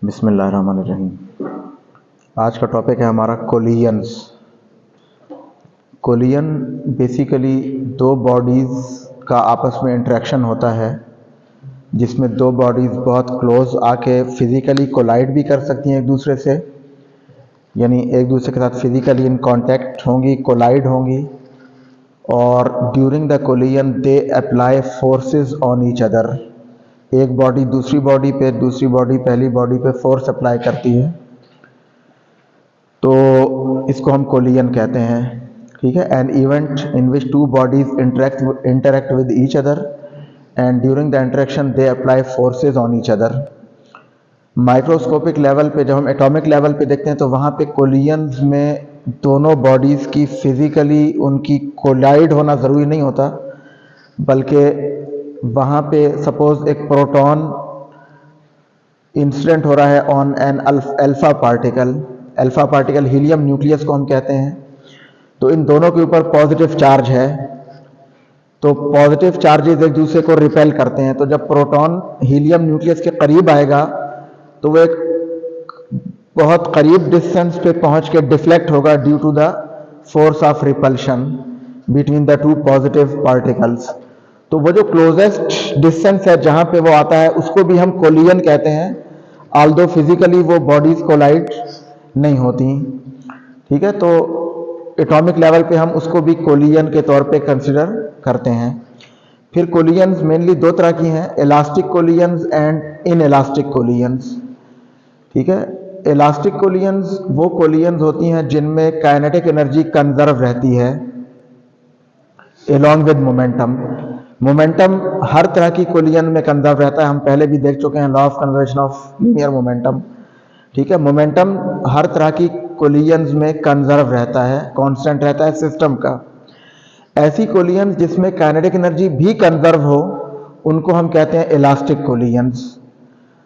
बिस्मिल्लाहिर्रहमानिर्रहीम। आज का टॉपिक है हमारा कोलिजन्स। कोलिजन बेसिकली दो बॉडीज़ का आपस में इंटरेक्शन होता है, जिसमें दो बॉडीज़ बहुत क्लोज आके फिज़िकली कोलाइड भी कर सकती हैं एक दूसरे से, यानी एक दूसरे के साथ फिज़िकली इन कांटेक्ट होंगी, कोलाइड होंगी, और during the collision they apply forces on each other. एक बॉडी दूसरी बॉडी पे, दूसरी बॉडी पहली बॉडी पे फोर्स अप्लाई करती है, तो इसको हम कोलिजन कहते हैं। ठीक है, an event in which two bodies interact with each other and during the interaction they apply forces on each other. Microscopic level पे, जब हम एटॉमिक लेवल पे देखते हैं तो वहाँ पे कोलिजन्स में दोनों बॉडीज़ की फिज़िकली उनकी कोलाइड होना ज़रूरी नहीं होता, बल्कि वहाँ पे सपोज एक प्रोटॉन इंसिडेंट हो रहा है on an alpha particle, helium nucleus को हम कहते हैं, तो इन दोनों के ऊपर पॉजिटिव चार्ज है, तो पॉजिटिव चार्जेस एक दूसरे को रिपेल करते हैं। तो जब प्रोटॉन हीलियम न्यूक्लियस के करीब आएगा तो वो एक बहुत करीब डिस्टेंस पे पहुंच के डिफ्लेक्ट होगा due to the force of repulsion between the two positive particles. तो वो जो क्लोजेस्ट डिस्टेंस है जहां पे वो आता है उसको भी हम कोलिजन कहते हैं, ऑल्दो फिजिकली वो बॉडीज कोलाइड नहीं होती। ठीक है, तो एटॉमिक लेवल पे हम उसको भी कोलिजन के तौर पे कंसिडर करते हैं। फिर कोलिजन्स मेनली दो तरह की हैं, elastic collisions and inelastic collisions. ठीक है, इलास्टिक कोलिजन्स वो कोलिजन्स होती हैं जिनमें काइनेटिक एनर्जी कंजर्व रहती है एलॉन्ग विद मोमेंटम। मोमेंटम हर तरह की कोलिजन में कंजर्व रहता है, हम पहले भी देख चुके हैं law of conservation of linear momentum. ठीक है, मोमेंटम हर तरह की कोलिजन्स में कंजर्व रहता है, कांस्टेंट रहता है सिस्टम का। ऐसी कोलिजन्स जिसमें काइनेटिक एनर्जी भी कंजर्व हो उनको हम कहते हैं इलास्टिक कोलिजन्स।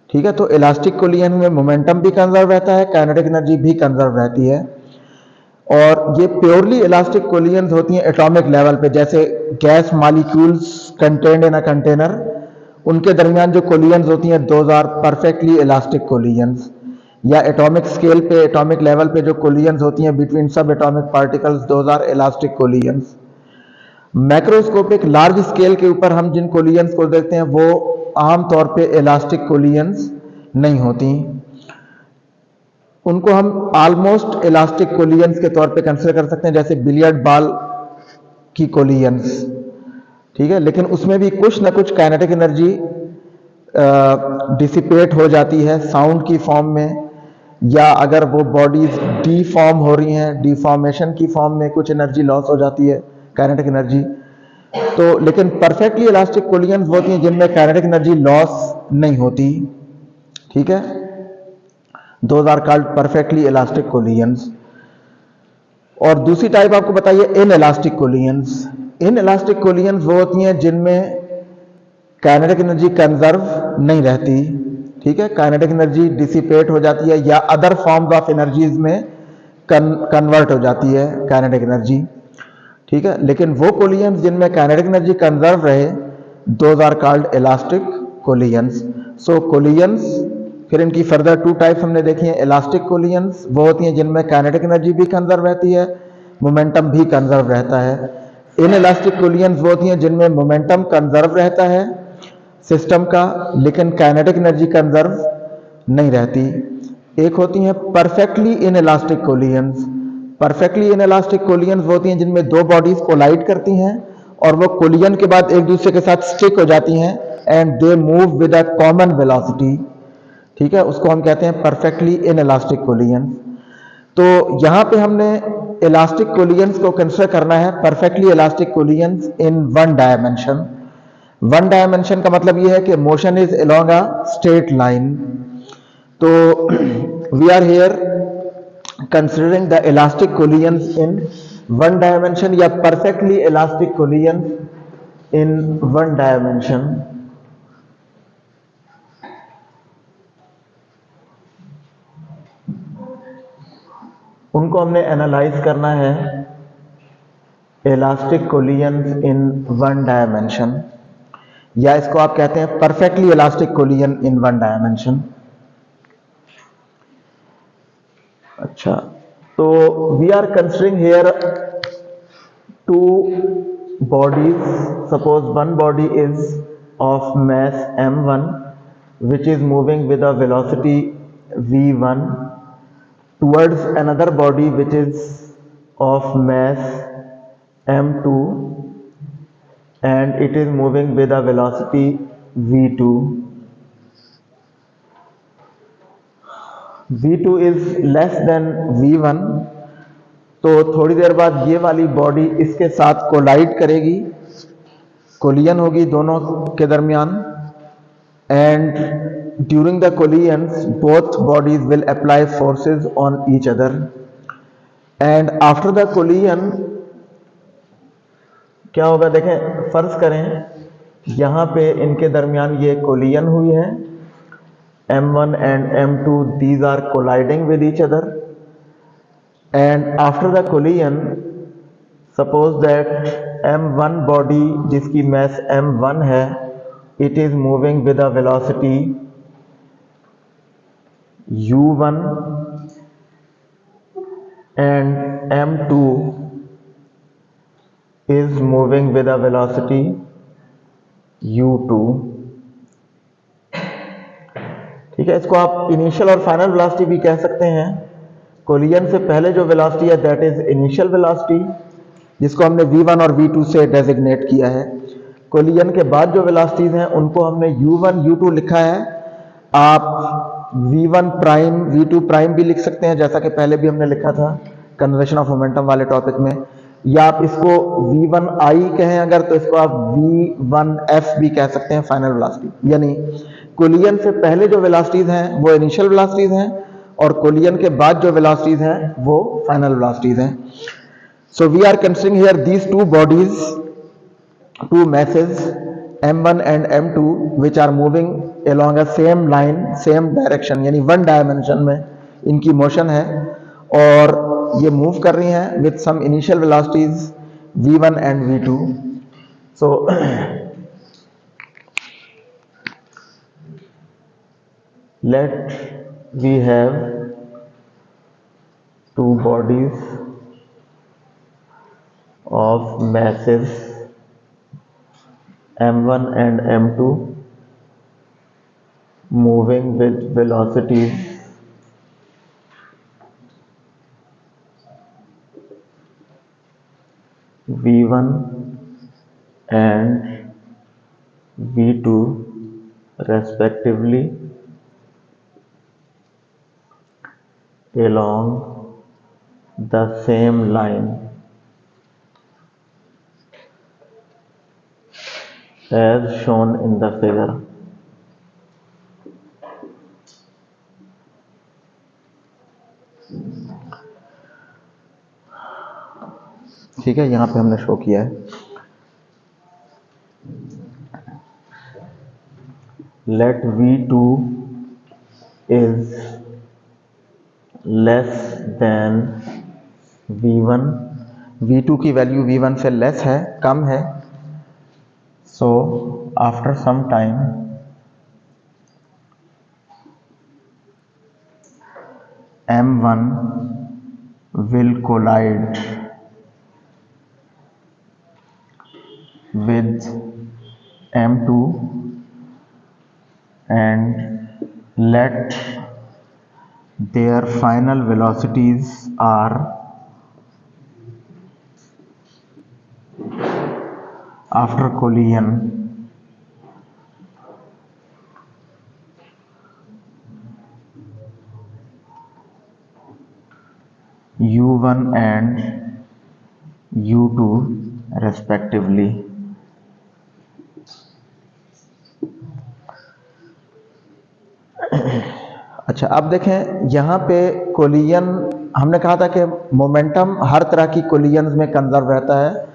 ठीक है, तो इलास्टिक कोलिजन में मोमेंटम भी कंजर्व रहता है, काइनेटिक एनर्जी भी कंजर्व रहती है, और ये प्योरली इलास्टिक कोलिजन्स होती हैं एटॉमिक लेवल पे। जैसे gas molecules contained in a container, उनके दरमियान जो कोलिजन्स होती हैं those are perfectly elastic collisions. या एटॉमिक स्केल पे, एटॉमिक लेवल पे जो कोलिजन्स होती हैं between subatomic particles, those are elastic collisions. Macroscopic large scale के ऊपर हम जिन कोलिजन्स को देखते हैं वो आमतौर पे इलास्टिक कोलिजन्स नहीं होती, उनको हम ऑलमोस्ट इलास्टिक कोलिजन्स के तौर पे कंसिडर कर सकते हैं, जैसे बिलियर्ड बॉल की कोलिजन्स। ठीक है, लेकिन उसमें भी कुछ ना कुछ काइनेटिक एनर्जी डिसिपेट हो जाती है साउंड की फॉर्म में, या अगर वो बॉडीज डीफॉर्म हो रही हैं, डिफॉर्मेशन की फॉर्म में कुछ एनर्जी लॉस हो जाती है, काइनेटिक एनर्जी। तो लेकिन परफेक्टली इलास्टिक कोलिजन्स होती हैं जिनमें काइनेटिक एनर्जी लॉस नहीं होती। ठीक है, those are called perfectly elastic collisions. और दूसरी टाइप आपको बताइए inelastic collisions. Inelastic collisions वो होती हैं जिनमें काइनेटिक एनर्जी कंजर्व नहीं रहती। ठीक है, काइनेटिक एनर्जी डिसिपेट हो जाती है या अदर फॉर्म्स ऑफ एनर्जीज में कन्वर्ट हो जाती है काइनेटिक एनर्जी। ठीक है, लेकिन वो कोलिजन्स जिनमें काइनेटिक एनर्जी कंजर्व रहे those are called elastic collisions. So collisions, फिर इनकी फर्दर टू टाइप्स हमने देखी हैं। इलास्टिक कोलिजन्स वो होती हैं जिनमें काइनेटिक एनर्जी भी कंजर्व रहती है, मोमेंटम भी कंजर्व रहता है। इन इलास्टिक कोलिजन्स वो होती हैं जिनमें मोमेंटम कंजर्व रहता है सिस्टम का, लेकिन काइनेटिक एनर्जी कंजर्व नहीं रहती। एक होती हैं perfectly in elastic collisions. Perfectly in elastic collisions वो होती हैं जिनमें दो बॉडीज कोलाइड करती हैं और वो कोलिजन के बाद एक दूसरे के साथ स्टिक हो जाती हैं and they move with a common velocity. ठीक है, उसको हम कहते हैं परफेक्टली इन इलास्टिक कोलिजन्स। तो यहां पे हमने इलास्टिक कोलिजन्स को कंसिडर करना है perfectly elastic collisions in one dimension. One dimension का मतलब यह है कि motion is along a straight line. तो we are here considering the elastic collisions in one dimension या perfectly elastic collisions in one dimension. उनको हमने एनालाइज करना है elastic collisions in one dimension, या इसको आप कहते हैं perfectly elastic collision in one dimension. अच्छा, तो we are considering here two bodies. Suppose one body is of mass m1 which is moving with a velocity v1 towards another body which is of mass m2 and it is moving with a velocity v2. v2 is less than v1, तो थोड़ी देर बाद ये वाली body इसके साथ collide करेगी, collision होगी दोनों के दरमियान, and during the collisions both bodies will apply forces on each other and after the collision क्या होगा देखें, फर्ज करें यहाँ पे इनके दरमियान ये कोलिजन हुई है, m1 and m2 these are colliding with each other. And after the collision, suppose that m1 body जिसकी mass m1 है, it is moving with a velocity u1 and m2 is moving with a velocity u2. ठीक है, इसको आप initial और final velocity भी कह सकते हैं। कोलिजन से पहले जो वेलोसिटी है दैट इज इनिशियल वेलोसिटी, जिसको हमने v1 और v2 से डेजिग्नेट किया है। कोलिजन के बाद जो वेलोसिटीज हैं उनको हमने u1 u2 लिखा है। आप v1 प्राइम v2 प्राइम भी लिख सकते हैं, जैसा कि पहले भी हमने लिखा था कंजर्वेशन ऑफ मोमेंटम वाले टॉपिक में, या आप इसको v1i कहें अगर, तो इसको आप v1f भी कह सकते हैं फाइनल वेलोसिटी। यानी कोलिजन से पहले जो वेलोसिटीज हैं वो इनिशियल वेलोसिटीज हैं और कोलिजन के बाद जो वेलोसिटीज हैं वो फाइनल वेलोसिटीज हैं। So we are considering here these two bodies, two masses m1 and m2 which are moving along a same line, same direction, यानी वन डायमेंशन में इनकी मोशन है और ये मूव कर रही हैं with some initial velocities v1 and v2। So let we have two bodies of masses m1 and m2 moving with velocities v1 and v2 respectively along the same line as shown in the figure. ठीक है, यहां पे हमने show किया है let v2 is less than v1, v2 की value v1 से less है, कम है। So after some time m1 will collide with m2 and let their final velocities are after collision u1 and u2 respectively। अच्छा, अब देखें यहाँ पे कोलिजन, हमने कहा था कि मोमेंटम हर तरह की कोलिजन्स में कंजर्व रहता है।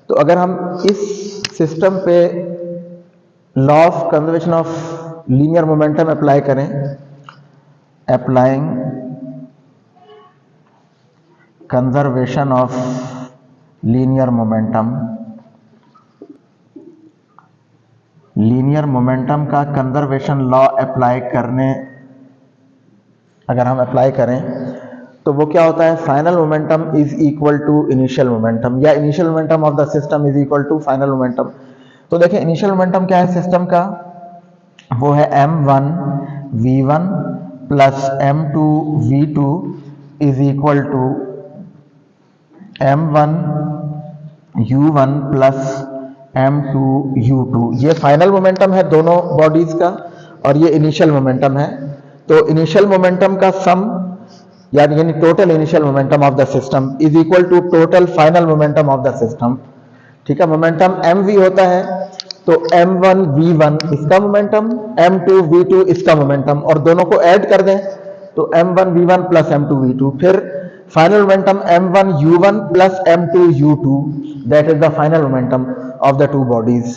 तो अगर हम इस सिस्टम पे law of conservation of linear momentum apply करें, applying conservation of linear momentum, linear momentum का कंजर्वेशन लॉ अप्लाई करने, अगर हम अप्लाई करें तो वो क्या होता है, final momentum is equal to initial momentum, या initial momentum of the system is equal to final momentum. तो देखिए इनिशियल मोमेंटम क्या है सिस्टम का, वो है m1 v1 plus m2 v2 is equal to m1 u1 plus m2 u2। ये final momentum है दोनों बॉडीज का, और ये इनिशियल मोमेंटम है। तो इनिशियल मोमेंटम का सम यानी total initial momentum of the system is equal to total final momentum of the system. ठीक है, मोमेंटम mv होता है, तो m1 v1 इसका मोमेंटम, m2 v2 इसका मोमेंटम, और दोनों को ऐड कर दें तो m1 v1 plus m2 v2, फिर final momentum m1 u1 plus m2 u2, that is the final momentum of the two bodies.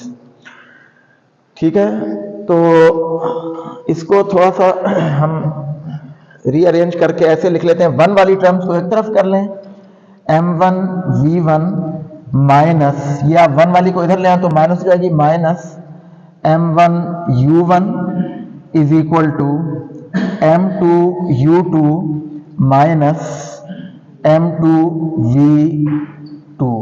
ठीक है, तो इसको थोड़ा सा हम रीअरेंज करके ऐसे लिख लेते हैं, वन वाली टर्म्स को एक तरफ कर लें, m1 v1 माइनस, या वन वाली को इधर ले आए तो माइनस हो जाएगी, minus m1 u1 is equal to m2 u2 minus m2 v2।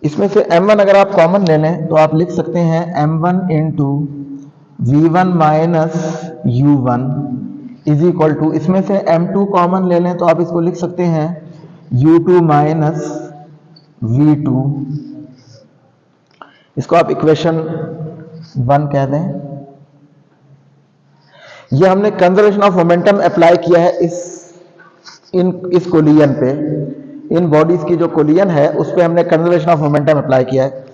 इसमें से m1 अगर आप कॉमन ले लें तो आप लिख सकते हैं m1 into v1 minus u1 is equal to, इसमें से m2 कॉमन ले लें तो आप इसको लिख सकते हैं u2 माइनस v2। इसको आप इक्वेशन 1 कह दें। ये हमने कंजर्वेशन ऑफ मोमेंटम अप्लाई किया है इस कोलिजन पे, इन बॉडीज की जो कोलिजन है उस पे हमने कंजर्वेशन ऑफ मोमेंटम अप्लाई किया है।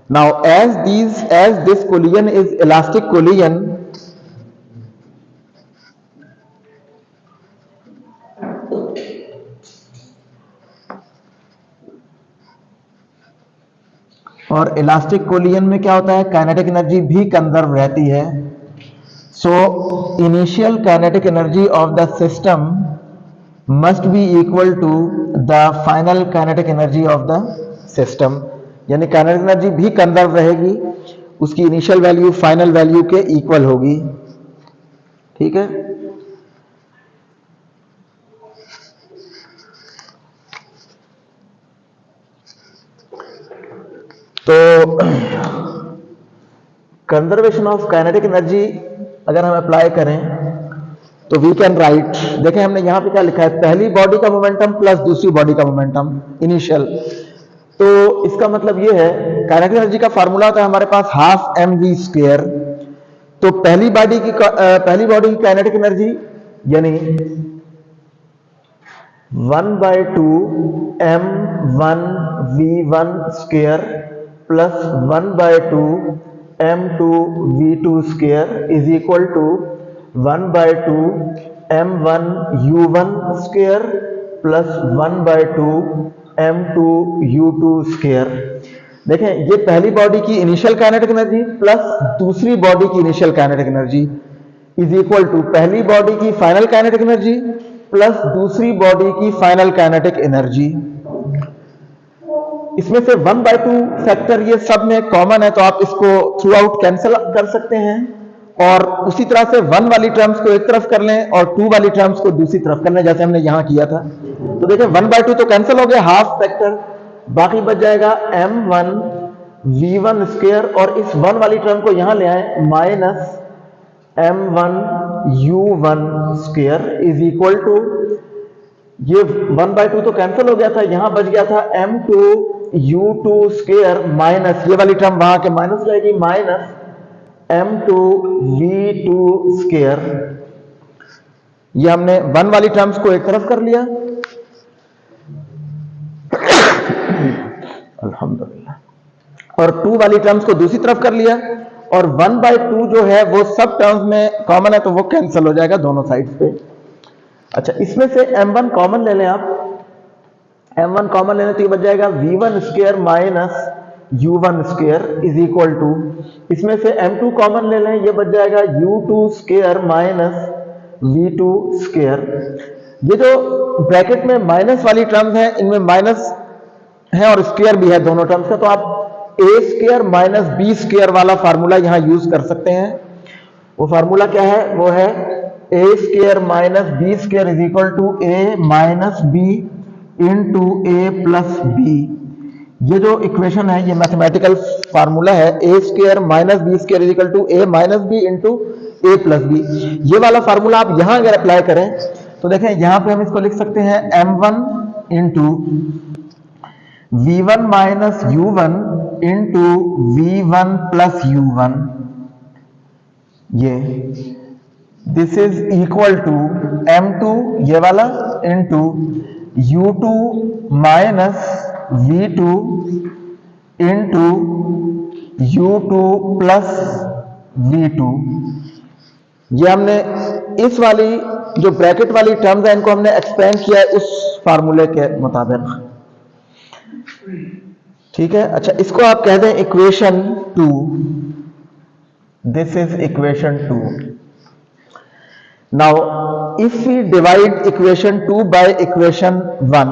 Now as this collision is elastic collision, और इलास्टिक कोलिजन में क्या होता है, काइनेटिक एनर्जी भी कंजर्व रहती है। So initial kinetic energy of the system must be equal to the final kinetic energy of the system, यानी काइनेटिक एनर्जी भी कंजर्व रहेगी, उसकी इनिशियल वैल्यू फाइनल वैल्यू के इक्वल होगी। ठीक है, तो कंजर्वेशन ऑफ काइनेटिक एनर्जी अगर हम अप्लाई करें तो वी कैन राइट, देखें हमने यहां पे क्या लिखा है, पहली बॉडी का मोमेंटम प्लस दूसरी बॉडी का मोमेंटम इनिशियल। तो इसका मतलब ये है, काइनेटिक एनर्जी का फार्मूला होता है हमारे पास हाफ mv स्क्वायर। तो पहली बॉडी की काइनेटिक एनर्जी यानी 1/2 m1 v1 square plus 1/2 m2 v2 square is equal to 1/2 m1 u1 square plus 1/2 m2 u2 square. देखें ये पहली बॉडी की इनिशियल काइनेटिक एनर्जी प्लस दूसरी बॉडी की initial kinetic energy is equal to पहली body की final kinetic energy plus दूसरी body की फाइनल काइनेटिक एनर्जी। इसमें से 1/2 फैक्टर ये सब में कॉमन है, तो आप इसको थ्रू आउट कैंसिल कर सकते हैं, और उसी तरह से 1 वाली टर्म्स को एक तरफ कर लें और 2 वाली टर्म्स को दूसरी तरफ कर लें, जैसे हमने यहां किया था। तो देखिए 1/2 तो कैंसिल हो गया, हाफ फैक्टर, बाकी बच जाएगा m1 v1 स्क्वायर, और इस 1 वाली टर्म को यहां ले आए, minus m1 u1 square is equal to, ये 1/2 तो कैंसिल हो गया था, यहां बच गया था m2 u2 स्क्वायर माइनस ये वाली टर्म वहां के माइनस जाएगी, माइनस m2 v2 स्क्वायर। ये हमने 1 वाली टर्म्स को एक तरफ कर लिया, अल्हम्दुलिल्लाह, और 2 वाली टर्म्स को दूसरी तरफ कर लिया, और 1/2 जो है वो सब टर्म्स में कॉमन है, तो वो कैंसिल हो जाएगा दोनों साइड्स पे। अच्छा, इसमें से m1 कॉमन ले लें आप, m1 कॉमन लेने तो ये बच जाएगा v1 square minus u1 square is equal to, इसमें से m2 कॉमन ले लें, ये बच जाएगा u2 square minus v2 square. ये जो ब्रैकेट में माइनस वाली टर्म्स हैं, इनमें माइनस है और स्क्वायर भी है दोनों टर्म्स का, तो आप a square minus b square वाला फार्मूला यहां यूज कर सकते हैं। वो फार्मूला क्या है, वो है a square minus b square is equal to a minus b into a plus b. ये जो इक्वेशन है, ये मैथमेटिकल फार्मूला है, a square minus b square is equal to a minus b into a plus b. ये वाला formula आप यहां अगर अप्लाई करें तो देखें, यहां पे हम इसको लिख सकते हैं m1 into v1 minus u1 into v1 plus u1, ये this is equal to m2 ये वाला into u2 minus v2 into u2 plus v2। ये हमने इस वाली जो ब्रैकेट वाली टर्म्स है इनको हमने एक्सपेंड किया है उस फार्मूले के मुताबिक, ठीक है। अच्छा, इसको आप कह दें equation 2, this is equation 2। Now if we divide equation 2 by equation 1,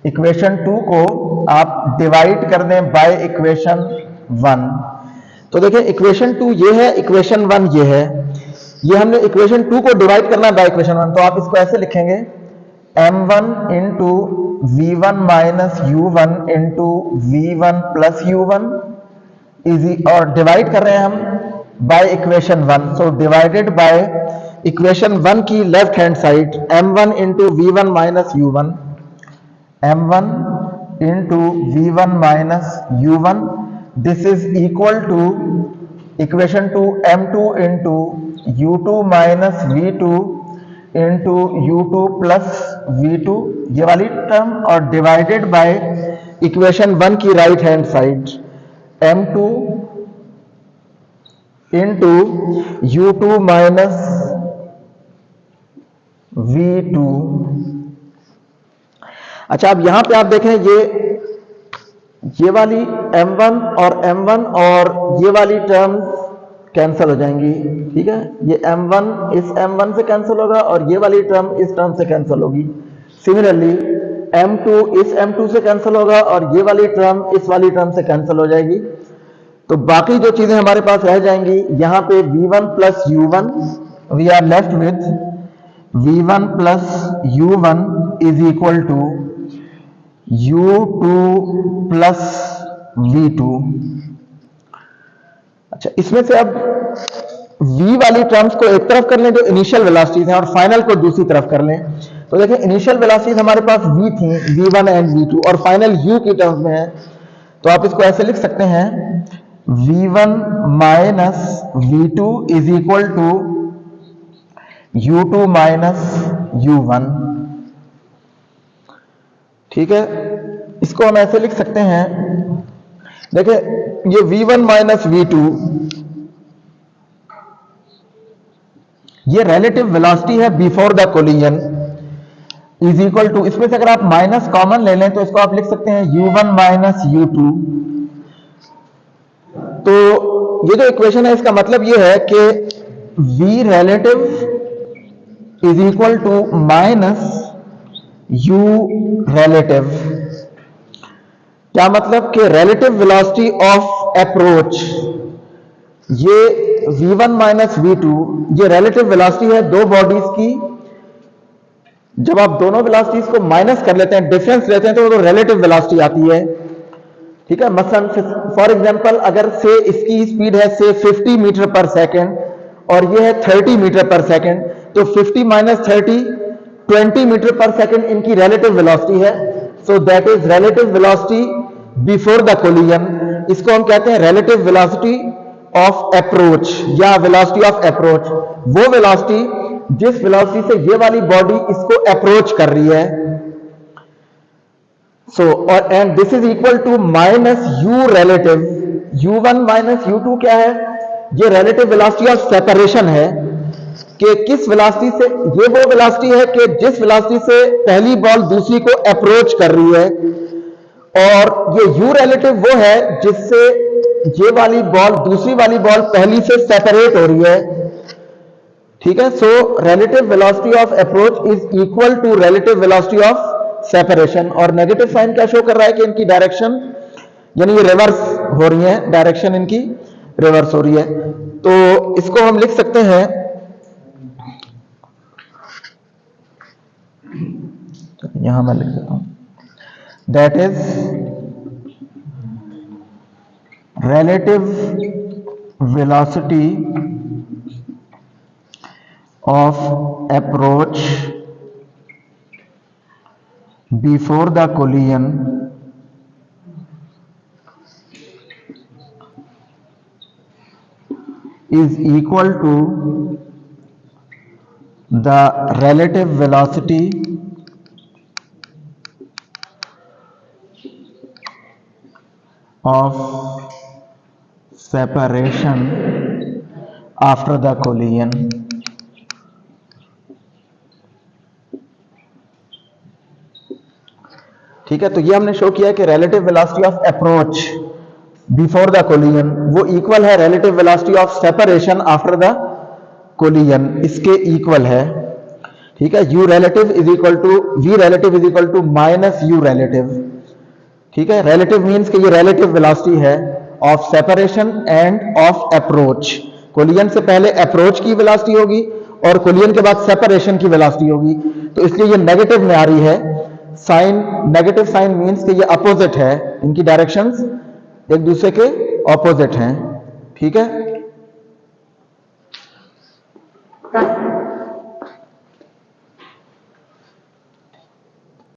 equation 2 को आप डिवाइड कर दें बाय इक्वेशन 1, तो देखिए इक्वेशन 2 ये है, इक्वेशन 1 ये है। ये हमने इक्वेशन 2 को डिवाइड करना है बाय इक्वेशन 1, तो आप इसको ऐसे लिखेंगे m1 into v1 minus u1 into v1 plus u1 easy, और डिवाइड कर रहे हैं हम by equation 1, so divided by equation 1 की left hand side m1 into v1 minus u1, m1 into v1 minus u1, this is equal to equation 2 m2 into u2 minus v2 into u2 plus v2, ये वाली term, और divided by equation 1 की right hand side m2 into u2 minus v2। अच्छा, अब यहां पे आप देखें ये वाली m1 और ये वाली टर्म कैंसिल हो जाएंगी, ठीक है। ये m1 इस m1 से कैंसिल होगा और ये वाली टर्म इस टर्म से कैंसिल होगी। सिमिलरली m2 इस m2 से कैंसिल होगा और ये वाली टर्म इस वाली टर्म से कैंसिल हो जाएगी। तो बाकी जो चीजें हमारे पास रह जाएंगी, यहां पे v1 plus u1, we are left with v1 plus u1 is equal to u2 plus v2। अच्छा, इसमें से अब v वाली टर्म्स को एक तरफ कर लें जो इनिशियल वेलोसिटीज हैं, और फाइनल को दूसरी तरफ कर लें। तो देखें, इनिशियल वेलोसिटीज हमारे पास v थी, v1 एंड v2, और फाइनल u की टर्म्स में है। तो आप इसको ऐसे लिख सकते हैं v1 minus v2 is equal to u2 minus u1, ठीक है। इसको हम ऐसे लिख सकते हैं, देखिए ये v1 माइनस v2 ये रिलेटिव वेलोसिटी है before the collision, is equal to, इसमें से अगर आप माइनस कॉमन ले लें तो इसको आप लिख सकते हैं u1 माइनस u2। तो ये जो इक्वेशन है इसका मतलब ये है कि v relative is equal to minus u relative. क्या मतलब कि रिलेटिव वेलोसिटी ऑफ अप्रोच, ये v1 माइनस v2 ये रिलेटिव वेलोसिटी है दो बॉडीज की। जब आप दोनों वेलोसिटीज को माइनस कर लेते हैं, डिफरेंस लेते हैं, तो वो रिलेटिव वेलोसिटी आती है, ठीक है। मसलन फॉर एग्जांपल अगर से इसकी स्पीड है से 50 मीटर पर सेकेंड और ये है 30 मीटर पर सेकेंड, तो 50 माइनस 30 20 मीटर पर सेकेंड इनकी रिलेटिव वेलोसिटी है। So that is relative velocity before the collision. इसको हम कहते हैं रिलेटिव वेलोसिटी ऑफ अप्रोच या वेलोसिटी ऑफ अप्रोच, वो वेलोसिटी जिस वेलोसिटी से ये वाली बॉडी इसको अप्रोच कर रही है। सो और and this is equal to minus u relative, u1 minus u2 क्या है, ये रिलेटिव वेलोसिटी ऑफ सेपरेशन है कि किस वेलोसिटी से, ये वो वेलोसिटी है कि जिस वेलोसिटी से पहली बॉल दूसरी को अप्रोच कर रही है, और ये u रिलेटिव वो है जिससे ये वाली बॉल दूसरी वाली बॉल पहली से सेपरेट हो रही है, ठीक है। So relative velocity of approach is equal to relative velocity of separation. और नेगेटिव साइन क्या शो कर रहा है कि इनकी डायरेक्शन यानी ये रिवर्स हो रही है, डायरेक्शन इनकी रिवर्स हो रही है। तो इसको हम लिख सकते हैं यहां मैं लिख देता हूं, that is relative velocity of approach before the collision is equal to the relative velocity of separation after the collision. ठीक है, तो ये हमने शो किया कि relative velocity of approach before the collision वो इक्वल है relative velocity of separation after the collision, इसके इक्वल है। ठीक है, u relative is equal to v relative is equal to minus u relative। ठीक है, relative means कि ये relative velocity है of separation and of approach। collision से पहले approach की velocity होगी और collision के बाद separation की velocity होगी, तो इसलिए ये नेगेटिव में आ रही है। साइन, नेगेटिव साइन मीन्स कि ये अपोजिट है, इनकी डायरेक्शंस एक दूसरे के ऑपोजिट हैं। ठीक है,